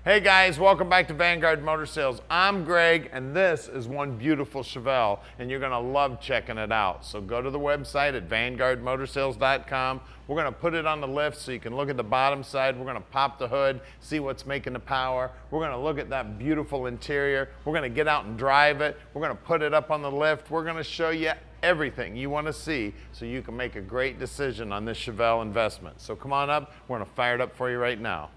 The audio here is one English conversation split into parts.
Hey guys, welcome back to Vanguard Motor Sales. I'm Greg, and this is one beautiful Chevelle, and you're gonna love checking it out. So go to the website at vanguardmotorsales.com. We're gonna put it on the lift so you can look at the bottom side. We're gonna pop the hood, see what's making the power. We're gonna look at that beautiful interior. We're gonna get out and drive it. We're gonna put it up on the lift. We're gonna show you everything you want to see so you can make a great decision on this Chevelle investment. So come on up, we're gonna fire it up for you right now.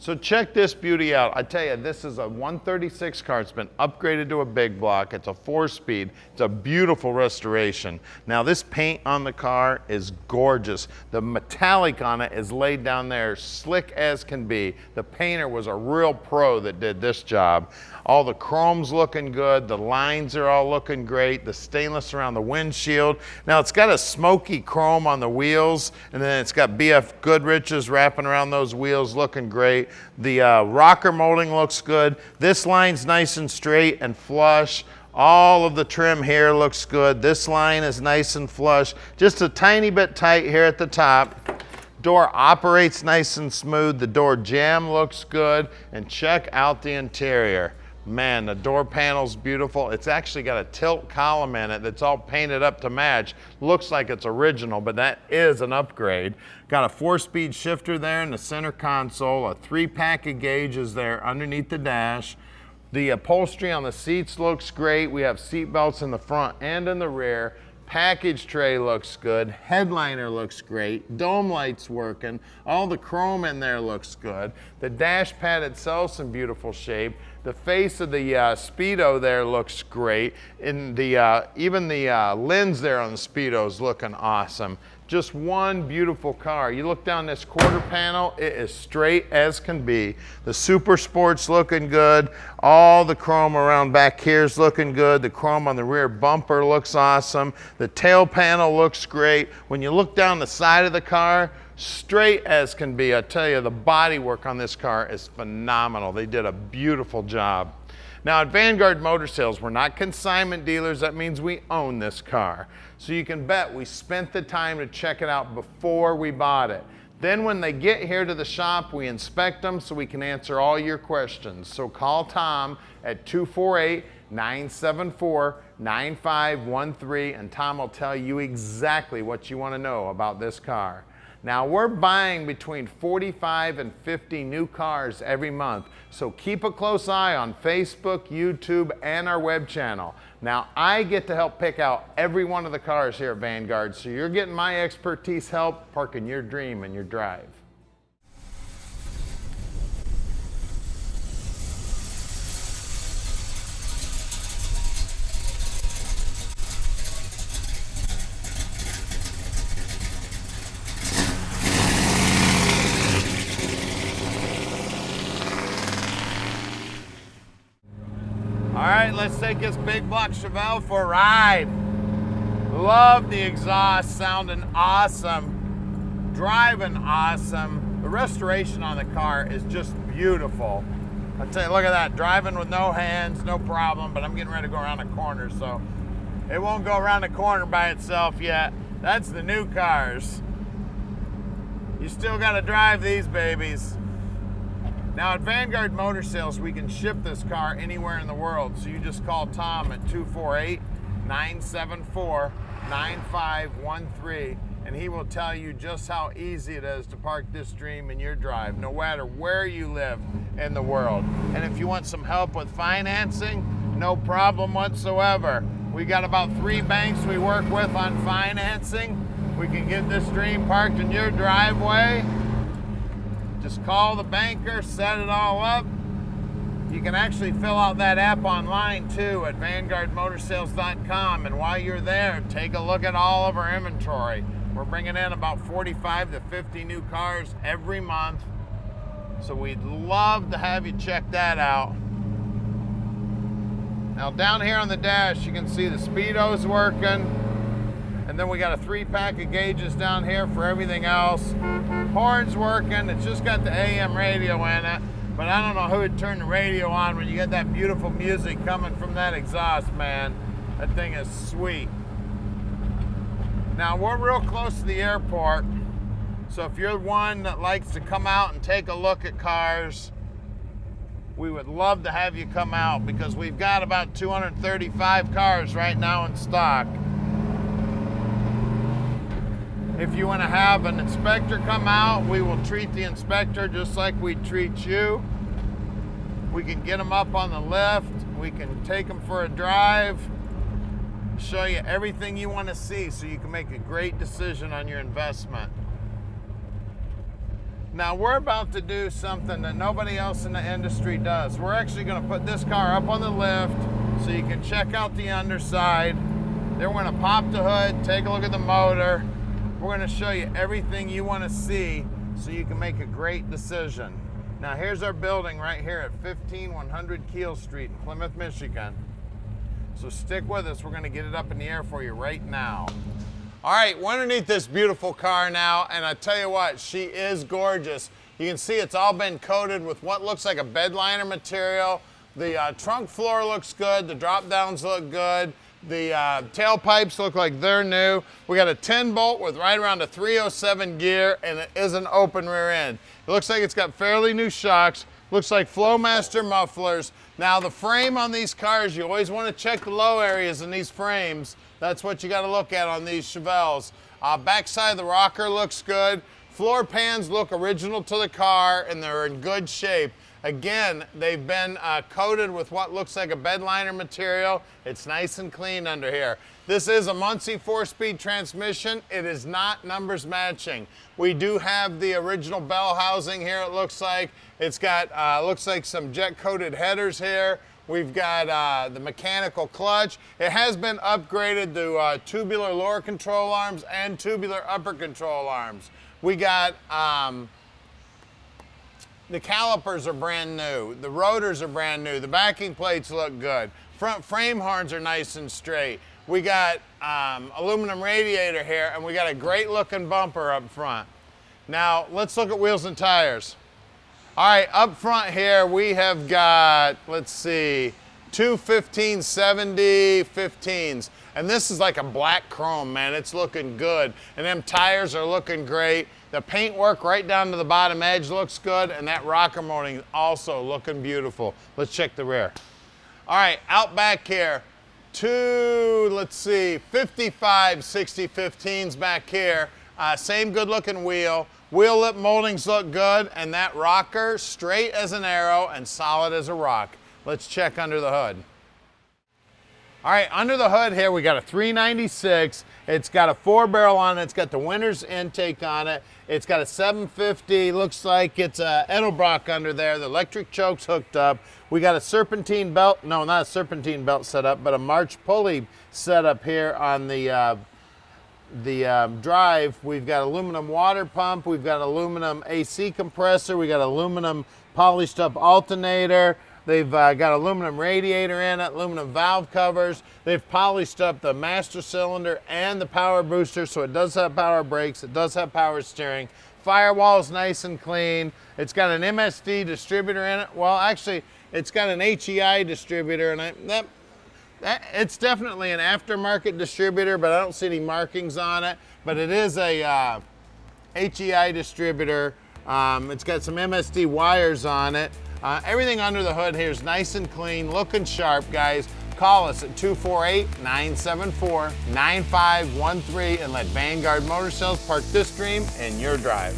So check this beauty out. I tell you, this is a 136 car. It's been upgraded to a big block. It's a 4-speed. It's a beautiful restoration. Now this paint on the car is gorgeous. The metallic on it is laid down there, slick as can be. The painter was a real pro that did this job. All the chrome's looking good. The lines are all looking great. The stainless around the windshield. Now it's got a smoky chrome on the wheels, and then it's got BFGoodrich's wrapping around those wheels, looking great. The rocker molding looks good. This line's nice and straight and flush. All of the trim here looks good. This line is nice and flush. Just a tiny bit tight here at the top. Door operates nice and smooth. The door jamb looks good. And check out the interior. Man, the door panel's beautiful. It's actually got a tilt column in it that's all painted up to match. Looks like it's original, but that is an upgrade. Got a 4-speed shifter there in the center console. A 3-pack of gauges there underneath the dash. The upholstery on the seats looks great. We have seat belts in the front and in the rear. Package tray looks good. Headliner looks great. Dome lights working. All the chrome in there looks good. The dash pad itself's in beautiful shape. The face of the Speedo there looks great. And even the lens there on the Speedo is looking awesome. Just one beautiful car. You look down this quarter panel, it is straight as can be. The Super Sport's looking good. All the chrome around back here is looking good. The chrome on the rear bumper looks awesome. The tail panel looks great. When you look down the side of the car, straight as can be. I tell you, the body work on this car is phenomenal. They did a beautiful job. Now at Vanguard Motor Sales, we're not consignment dealers. That means we own this car. So you can bet we spent the time to check it out before we bought it. Then when they get here to the shop, we inspect them so we can answer all your questions. So call Tom at 248-974-9513 and Tom will tell you exactly what you want to know about this car. Now we're buying between 45 and 50 new cars every month, so keep a close eye on Facebook, YouTube, and our web channel. Now I get to help pick out every one of the cars here at Vanguard, so you're getting my expertise help parking your dream in your drive. All right, let's take this big block Chevelle for a ride. Love the exhaust, sounding awesome, driving awesome. The restoration on the car is just beautiful. I tell you, look at that, driving with no hands, no problem, but I'm getting ready to go around a corner, so it won't go around the corner by itself yet. That's the new cars. You still gotta drive these babies. Now at Vanguard Motor Sales, we can ship this car anywhere in the world. So you just call Tom at 248-974-9513 and he will tell you just how easy it is to park this dream in your drive, no matter where you live in the world. And if you want some help with financing, no problem whatsoever. We got about 3 banks we work with on financing. We can get this dream parked in your driveway. Just call the banker, set it all up. You can actually fill out that app online too at vanguardmotorsales.com, and while you're there, take a look at all of our inventory. We're bringing in about 45 to 50 new cars every month. So we'd love to have you check that out. Now down here on the dash, you can see the speedo's working. And then we got a 3-pack of gauges down here for everything else. Horn's working, it's just got the AM radio in it. But I don't know who would turn the radio on when you get that beautiful music coming from that exhaust, man. That thing is sweet. Now we're real close to the airport. So if you're one that likes to come out and take a look at cars, we would love to have you come out because we've got about 235 cars right now in stock. If you want to have an inspector come out, we will treat the inspector just like we treat you. We can get them up on the lift. We can take them for a drive, show you everything you want to see so you can make a great decision on your investment. Now we're about to do something that nobody else in the industry does. We're actually going to put this car up on the lift so you can check out the underside. Then we're going to pop the hood, take a look at the motor. We're going to show you everything you want to see so you can make a great decision. Now here's our building right here at 15100 Keel Street in Plymouth, Michigan. So stick with us. We're going to get it up in the air for you right now. All right, we're underneath this beautiful car now, and I tell you what, she is gorgeous. You can see it's all been coated with what looks like a bed liner material. The trunk floor looks good. The drop downs look good. The tailpipes look like they're new. We got a 10 bolt with right around a 307 gear, and it is an open rear end. It looks like it's got fairly new shocks. Looks like Flowmaster mufflers. Now the frame on these cars, you always want to check the low areas in these frames. That's what you got to look at on these Chevelles. Backside of the rocker looks good. Floor pans look original to the car, and they're in good shape. Again, they've been coated with what looks like a bed liner material. It's nice and clean under here. This is a Muncie 4-speed transmission. It is not numbers matching. We do have the original bell housing here, it looks like. It's got, looks like some jet-coated headers here. We've got the mechanical clutch. It has been upgraded to tubular lower control arms and tubular upper control arms. We got the calipers are brand new. The rotors are brand new. The backing plates look good. Front frame horns are nice and straight. We got aluminum radiator here, and we got a great looking bumper up front. Now, let's look at wheels and tires. All right, up front here, we have got, let's see, two 1570 15s. And this is like a black chrome, man. It's looking good. And them tires are looking great. The paintwork right down to the bottom edge looks good, and that rocker molding is also looking beautiful. Let's check the rear. All right, out back here, two, let's see, 55 60 15s back here. Same good looking wheel. Wheel lip moldings look good, and that rocker straight as an arrow and solid as a rock. Let's check under the hood. All right, under the hood here, we got a 396. It's got a 4-barrel on it. It's got the winner's intake on it. It's got a 750. Looks like it's a Edelbrock under there. The electric choke's hooked up. We got a serpentine belt. No, not a serpentine belt setup, but a March pulley setup here on the drive. We've got aluminum water pump. We've got aluminum AC compressor. We got aluminum polished up alternator. They've got aluminum radiator in it, aluminum valve covers. They've polished up the master cylinder and the power booster, so it does have power brakes, it does have power steering. Firewall's nice and clean. It's got an MSD distributor in it. Well, actually, it's got an HEI distributor, and it's definitely an aftermarket distributor, but I don't see any markings on it. But it is a HEI distributor. It's got some MSD wires on it. Everything under the hood here is nice and clean, looking sharp, guys. Call us at 248-974-9513 and let Vanguard Motor Sales park this dream in your drive.